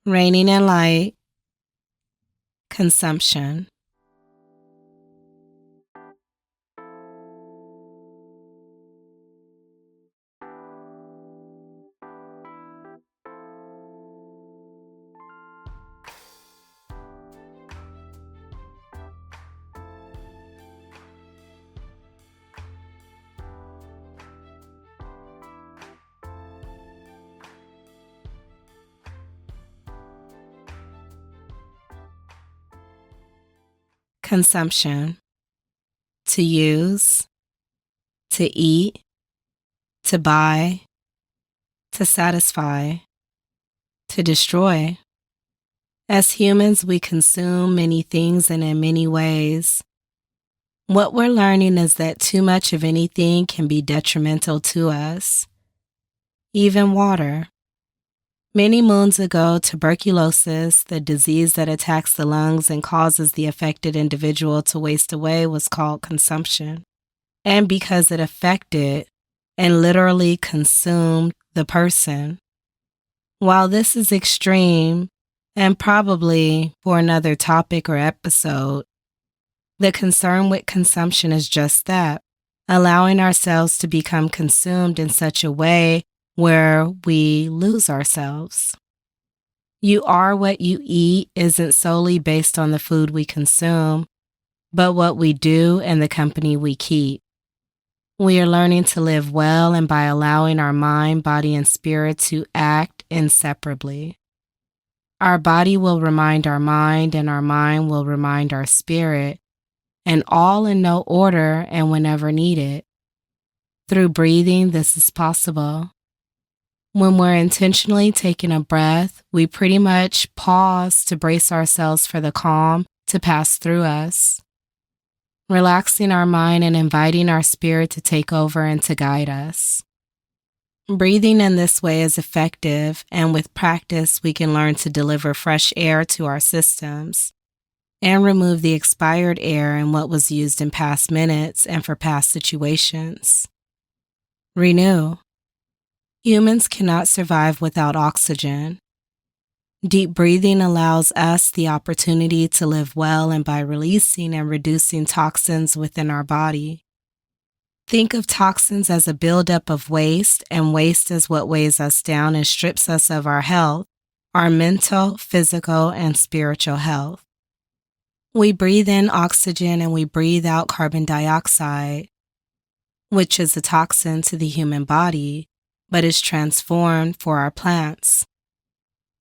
Raining in light, consumption. Consumption. To use, to eat, to buy, to satisfy, to destroy. As humans, we consume many things and in many ways. What we're learning is that too much of anything can be detrimental to us. Even water. Many moons ago, tuberculosis, the disease that attacks the lungs and causes the affected individual to waste away, was called consumption. And because it affected and literally consumed the person. While this is extreme, and probably for another topic or episode, the concern with consumption is just that, allowing ourselves to become consumed in such a way where we lose ourselves. You are what you eat isn't solely based on the food we consume, but what we do and the company we keep. We are learning to live well and by allowing our mind, body, and spirit to act inseparably. Our body will remind our mind, and our mind will remind our spirit, and all in no order and whenever needed. Through breathing, this is possible. When we're intentionally taking a breath, we pretty much pause to brace ourselves for the calm to pass through us, relaxing our mind and inviting our spirit to take over and to guide us. Breathing in this way is effective, and with practice, we can learn to deliver fresh air to our systems and remove the expired air and what was used in past minutes and for past situations. Renew. Humans cannot survive without oxygen. Deep breathing allows us the opportunity to live well and by releasing and reducing toxins within our body. Think of toxins as a buildup of waste, and waste is what weighs us down and strips us of our health, our mental, physical, and spiritual health. We breathe in oxygen and we breathe out carbon dioxide, which is a toxin to the human body, but is transformed for our plants.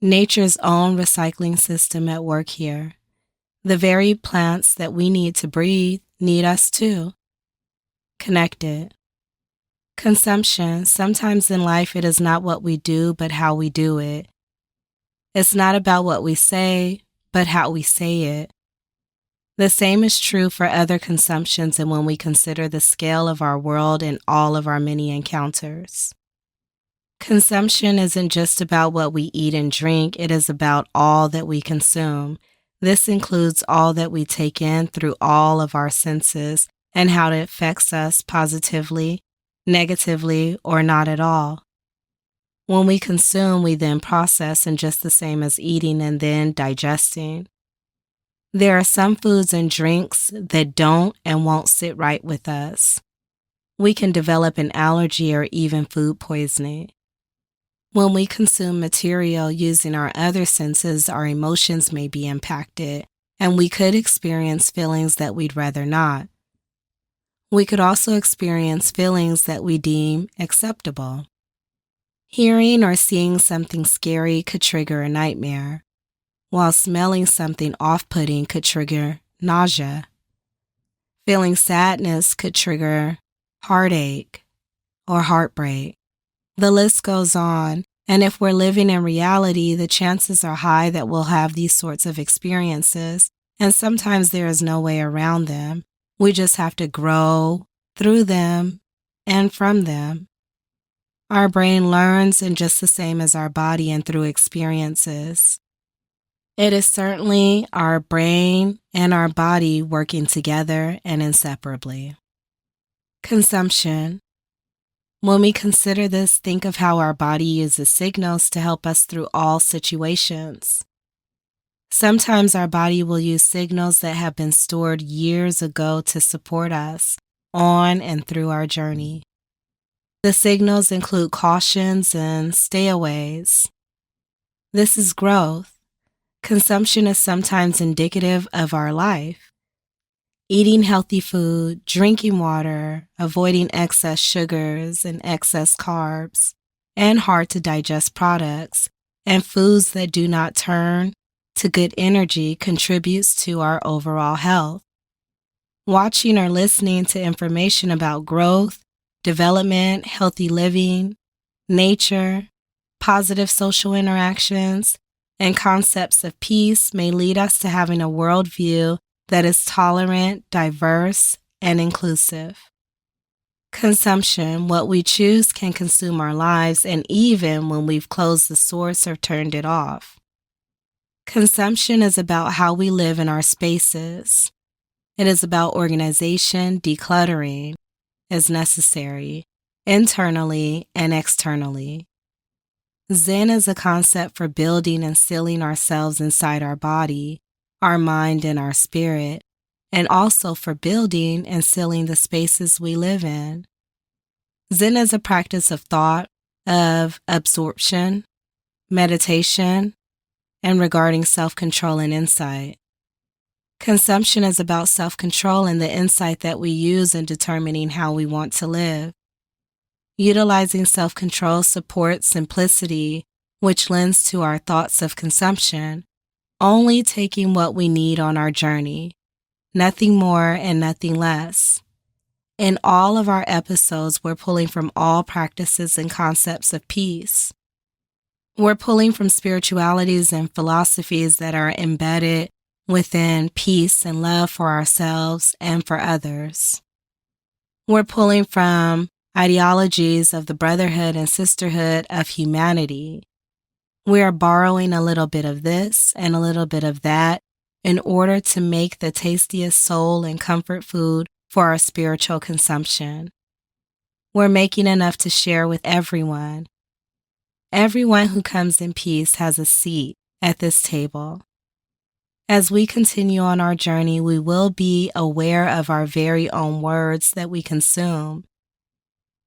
Nature's own recycling system at work here. The very plants that we need to breathe need us too. Connected. Consumption. Sometimes in life it is not what we do, but how we do it. It's not about what we say, but how we say it. The same is true for other consumptions and when we consider the scale of our world and all of our many encounters. Consumption isn't just about what we eat and drink, it is about all that we consume. This includes all that we take in through all of our senses and how it affects us positively, negatively, or not at all. When we consume, we then process, and just the same as eating and then digesting. There are some foods and drinks that don't and won't sit right with us. We can develop an allergy or even food poisoning. When we consume material using our other senses, our emotions may be impacted, and we could experience feelings that we'd rather not. We could also experience feelings that we deem acceptable. Hearing or seeing something scary could trigger a nightmare, while smelling something off-putting could trigger nausea. Feeling sadness could trigger heartache or heartbreak. The list goes on, and if we're living in reality, the chances are high that we'll have these sorts of experiences, and sometimes there is no way around them. We just have to grow through them and from them. Our brain learns in just the same as our body and through experiences. It is certainly our brain and our body working together and inseparably. Consumption. When we consider this, think of how our body uses signals to help us through all situations. Sometimes our body will use signals that have been stored years ago to support us on and through our journey. The signals include cautions and stayaways. This is growth. Consumption is sometimes indicative of our life. Eating healthy food, drinking water, avoiding excess sugars and excess carbs, and hard to digest products, and foods that do not turn to good energy contributes to our overall health. Watching or listening to information about growth, development, healthy living, nature, positive social interactions, and concepts of peace may lead us to having a worldview that is tolerant, diverse, and inclusive. Consumption, what we choose, can consume our lives, and even when we've closed the source or turned it off. Consumption is about how we live in our spaces. It is about organization, decluttering as necessary, internally and externally. Zen is a concept for building and sealing ourselves inside our body, our mind, and our spirit, and also for building and sealing the spaces we live in. Zen is a practice of thought, of absorption, meditation, and regarding self-control and insight. Consumption is about self-control and the insight that we use in determining how we want to live. Utilizing self-control supports simplicity, which lends to our thoughts of consumption, only taking what we need on our journey, nothing more and nothing less. In all of our episodes, we're pulling from all practices and concepts of peace. We're pulling from spiritualities and philosophies that are embedded within peace and love for ourselves and for others. We're pulling from ideologies of the brotherhood and sisterhood of humanity. We are borrowing a little bit of this and a little bit of that in order to make the tastiest soul and comfort food for our spiritual consumption. We're making enough to share with everyone. Everyone who comes in peace has a seat at this table. As we continue on our journey, we will be aware of our very own words that we consume,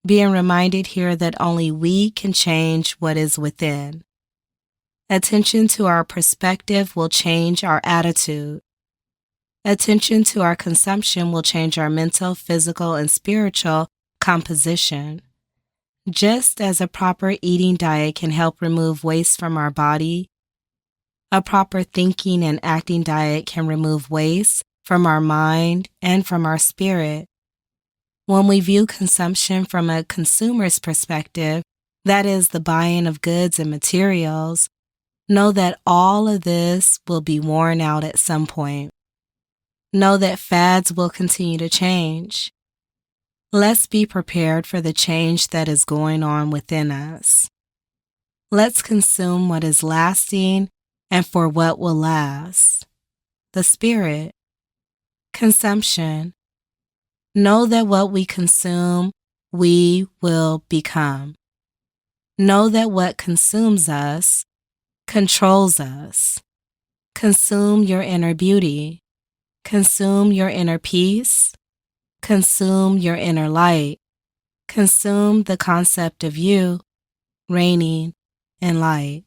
being reminded here that only we can change what is within. Attention to our perspective will change our attitude. Attention to our consumption will change our mental, physical, and spiritual composition. Just as a proper eating diet can help remove waste from our body, a proper thinking and acting diet can remove waste from our mind and from our spirit. When we view consumption from a consumer's perspective, that is the buying of goods and materials, know that all of this will be worn out at some point. Know that fads will continue to change. Let's be prepared for the change that is going on within us. Let's consume what is lasting and for what will last. The spirit. Consumption. Know that what we consume, we will become. Know that what consumes us controls us. Consume your inner beauty. Consume your inner peace. Consume your inner light. Consume the concept of you reigning in light.